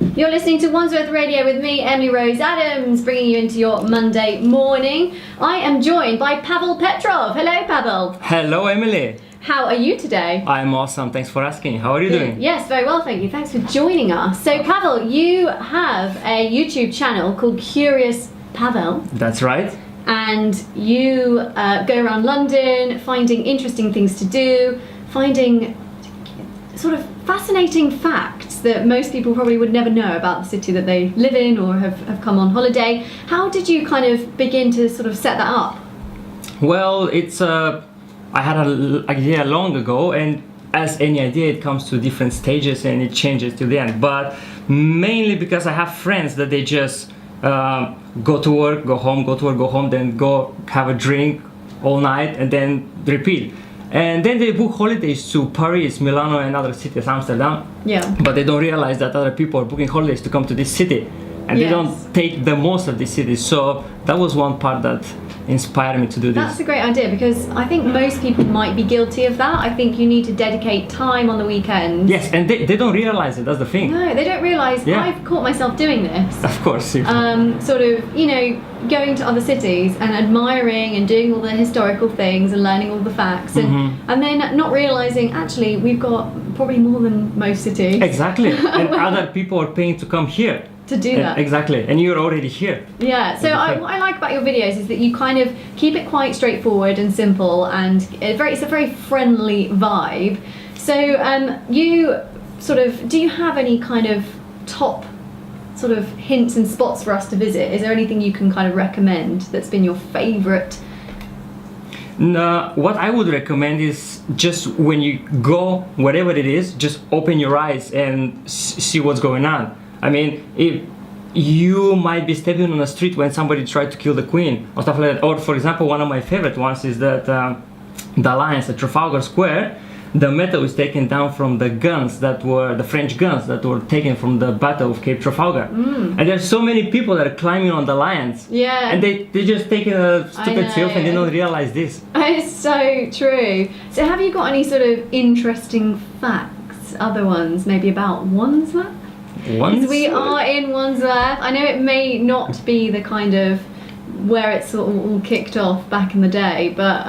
You're listening to Wandsworth Radio with me, Emily Rose Adams, bringing you into your Monday morning. I am joined by Pavel Petrov. Hello, Pavel. Hello, Emily. How are you today? I'm awesome. Thanks for asking. How are you doing? Yes, very well, thank you. Thanks for joining us. So, Pavel, you have a YouTube channel called Curious Pavel. That's right. And you go around London finding interesting things to do, finding sort of fascinating facts that most people probably would never know about the city that they live in or have come on holiday. How did you kind of begin to sort of set that up? Well, it's I had an idea long ago, and as any idea, it comes to different stages and it changes to the end. But mainly because I have friends that they just go to work, go home, go to work, go home, then go have a drink all night and then repeat. And then they book holidays to Paris, Milano, and other cities, Amsterdam. Yeah. But they don't realize that other people are booking holidays to come to this city, and they don't take the most of this city. So that was one part that inspired me to do this. That's a great idea, because I think most people might be guilty of that. I think you need to dedicate time on the weekends. Yes, and they don't realize it. That's the thing. No, they don't realize. Yeah. I've caught myself doing this. Of course. Sort of, you know, going to other cities and admiring and doing all the historical things and learning all the facts, and then not realizing actually we've got probably more than most cities. Exactly. And other people are paying to come here. To do that. Exactly, and you're already here. Yeah, so what I like about your videos is that you kind of keep it quite straightforward and simple, and it's a very friendly vibe. So you sort of, do you have any kind of top sort of hints and spots for us to visit? Is there anything you can kind of recommend that's been your favourite? No, what I would recommend is just when you go, whatever it is, just open your eyes and see what's going on. I mean, if you might be stepping on the street when somebody tried to kill the Queen or stuff like that. Or, for example, one of my favorite ones is that the lions at Trafalgar Square, the metal is taken down from the guns that were the French guns that were taken from the Battle of Cape Trafalgar. And there's so many people that are climbing on the lions. Yeah. And they just taking a stupid selfie and they don't realize this. It's so true. So have you got any sort of interesting facts, other ones, maybe about Wandsworth? Wandsworth? We are in Wandsworth. I know it may not be the kind of where it's sort of all kicked off back in the day, but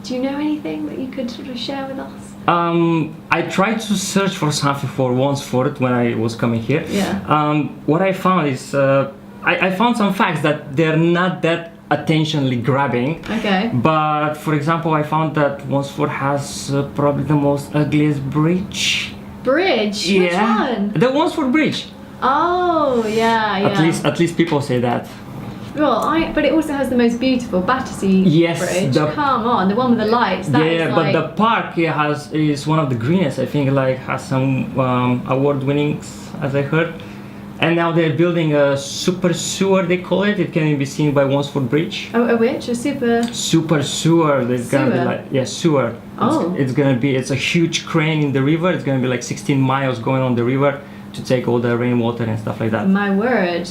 do you know anything that you could sort of share with us? I tried to search for something for Wandsworth when I was coming here. Yeah. What I found is I found some facts that they're not that attentionally grabbing. Okay. But for example, I found that Wandsworth has probably the most ugliest bridge. Bridge? Yeah. Which one? The Wandsworth Bridge. Oh, yeah, yeah. At least people say that. Well, but it also has the most beautiful Battersea Bridge. Come on, the one with the lights. That is but the park is one of the greenest. I think has some award winnings, as I heard. And now they're building a super sewer, they call it. It can be seen by Wandsworth Bridge. Oh, a which? A super sewer. There's gonna be like sewer. Oh. It's a huge crane in the river. It's gonna be like 16 miles going on the river to take all the rainwater and stuff like that. My word.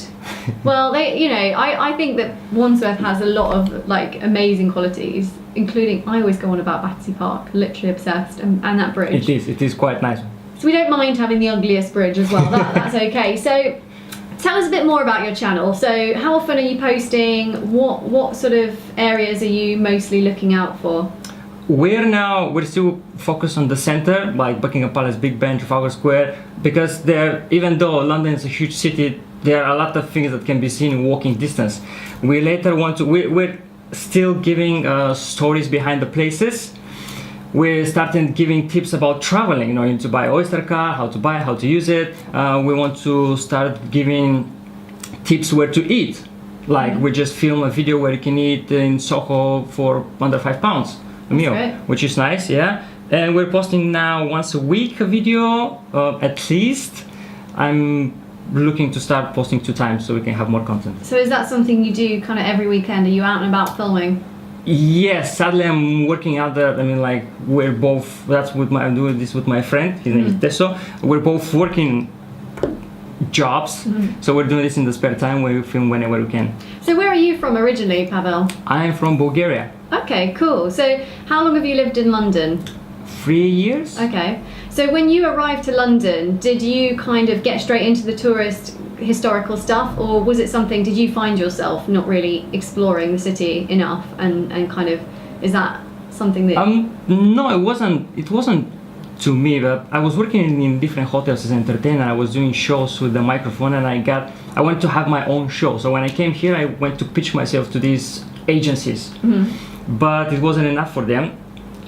Well, I think that Wandsworth has a lot of like amazing qualities, including, I always go on about Battersea Park, literally obsessed, and that bridge. It is quite nice. So we don't mind having the ugliest bridge as well. That's okay. So tell us a bit more about your channel. So how often are you posting? What sort of areas are you mostly looking out for? We're still focused on the center, like Buckingham Palace, Big Ben, Trafalgar Square, because even though London is a huge city, there are a lot of things that can be seen in walking distance. We're still giving stories behind the places. We're starting giving tips about traveling, you need to buy Oyster card, how to buy it, how to use it. We want to start giving tips where to eat. Like we just film a video where you can eat in Soho for under £5 a meal, which is nice, yeah. And we're posting now once a week a video, at least. I'm looking to start posting 2 times so we can have more content. So is that something you do kind of every weekend? Are you out and about filming? Yes, sadly I'm working out there. I mean, like we're both. I'm doing this with my friend. His name is Teso. We're both working jobs, so we're doing this in the spare time where we film whenever we can. So where are you from originally, Pavel? I'm from Bulgaria. Okay, cool. So how long have you lived in London? 3 years. Okay. So when you arrived to London, did you kind of get straight into the tourist historical stuff, or was it something, did you find yourself not really exploring the city enough, and kind of, is that something that... No, it wasn't to me, but I was working in different hotels as an entertainer. I was doing shows with the microphone, and I wanted to have my own show. So when I came here, I went to pitch myself to these agencies, but it wasn't enough for them.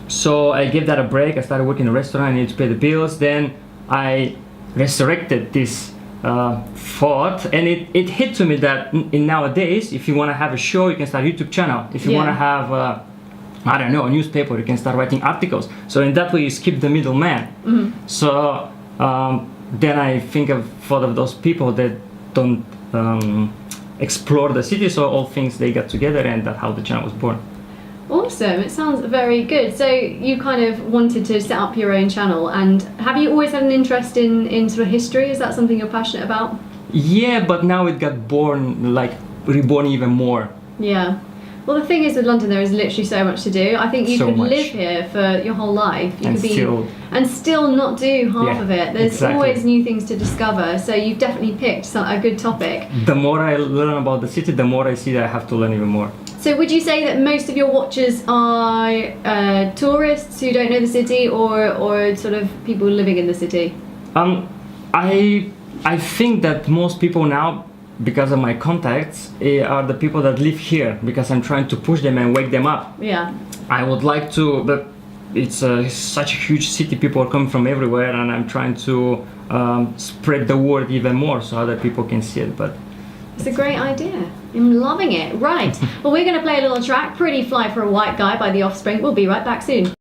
So I gave that a break. I started working in a restaurant. I needed to pay the bills. Then I resurrected this thought, and it hit to me that in nowadays, if you want to have a show, you can start a YouTube channel. If you want to have I don't know, a newspaper, you can start writing articles. So in that way, you skip the middleman. So then I think I've thought of those people that don't explore the city. So all things, they got together, and that's how the channel was born. Awesome, it sounds very good. So you kind of wanted to set up your own channel, and have you always had an interest in sort of history? Is that something you're passionate about? Yeah, but now it got reborn even more. Yeah. Well, the thing is with London, there is literally so much to do. I think you could live here for your whole life. You could and still not do half of it. There's always new things to discover. So you've definitely picked a good topic. The more I learn about the city, the more I see that I have to learn even more. So would you say that most of your watchers are tourists who don't know the city, or sort of people living in the city? I think that most people now, because of my contacts, are the people that live here, because I'm trying to push them and wake them up. Yeah. I would like to, but it's such a huge city, people are coming from everywhere, and I'm trying to spread the word even more so other people can see it. But it's a great idea. I'm loving it. Right. Well, we're going to play a little track, Pretty Fly for a White Guy by The Offspring. We'll be right back soon.